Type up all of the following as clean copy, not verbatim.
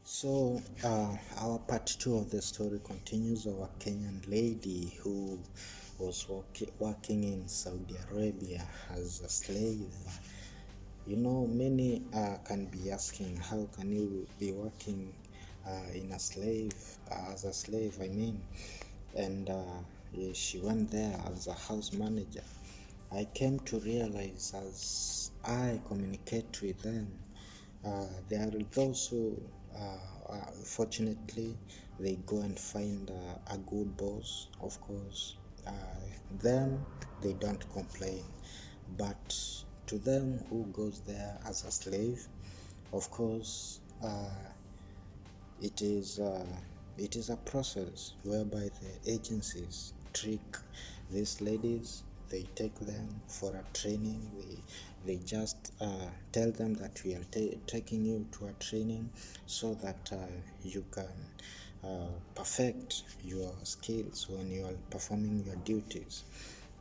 Our part two of the story continues of a Kenyan lady who was working in Saudi Arabia as a slave. Many can be asking, how can you be working as a slave? And she went there as a house manager. I came to realize as I communicate with them, there are those who, fortunately, they go and find a good boss. Of course, them they don't complain, but to them who goes there as a slave, of course, it is a process whereby the agencies trick these ladies. They take them for a training. They just tell them that we are taking you to a training so that you can perfect your skills when you are performing your duties.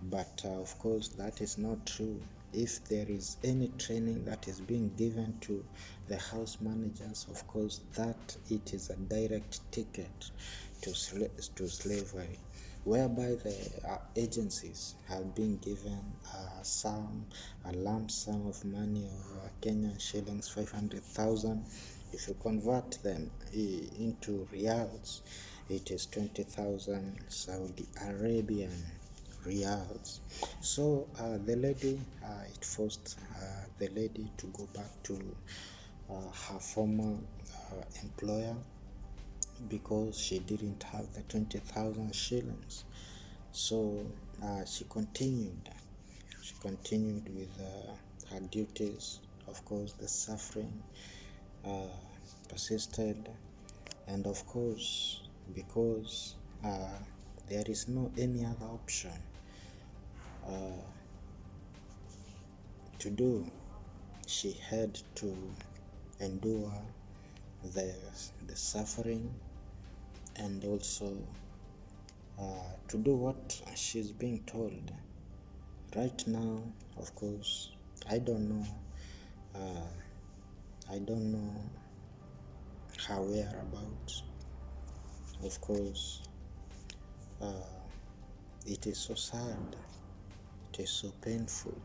But of course, that is not true. If there is any training that is being given to the house managers, of course, that it is a direct ticket to slavery, whereby the agencies have been given a lump sum of money of Kenyan shillings 500,000. If you convert them into reals, it is 20,000 Saudi Arabian reals. So the lady, it forced the lady to go back to her former employer because she didn't have the 20,000 shillings. So she continued. She continued with her duties. Of course, the suffering persisted, and of course, because there is no any other option to do, she had to endure the suffering, and also to do what she's being told. Right now, of course, I don't know her whereabouts. Of course, it is so sad, it is so painful,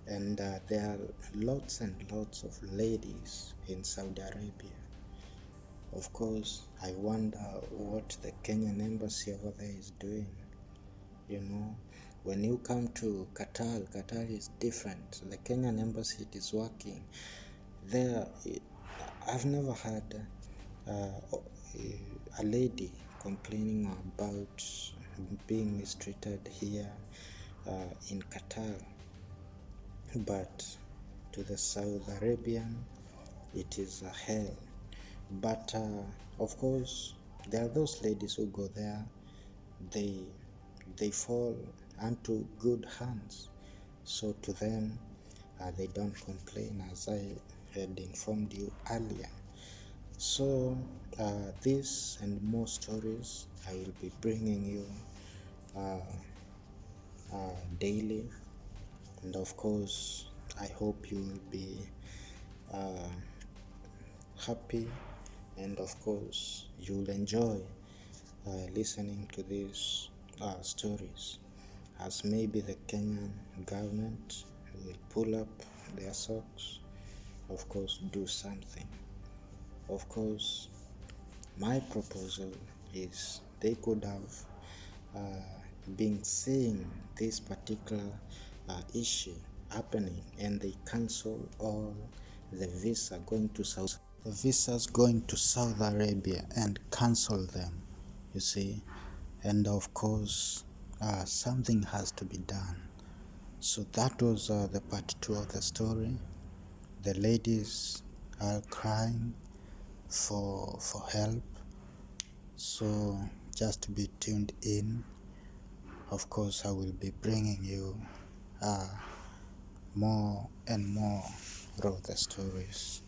and there are lots and lots of ladies in Saudi Arabia. Of course, I wonder what the Kenyan embassy over there is doing. When you come to Qatar is different. The Kenyan embassy, it is working there. I've never had a lady complaining about being mistreated here in Qatar, but to the Saudi Arabian, it is a hell. But of course, there are those ladies who go there, they fall onto good hands. So to them, they don't complain, as I had informed you earlier. So this and more stories I will be bringing you daily, and of course, I hope you will be happy, and of course, you'll enjoy listening to these stories, as maybe the Kenyan government will pull up their socks, of course, do something. Of course, my proposal is they could have been seeing this particular issue happening, and they cancel all the visas going to Saudi Arabia and cancel them, you see. And of course, something has to be done. So that was the part two of the story. The ladies are crying for help, so just be tuned in. Of course, I will be bringing you more and more of the stories.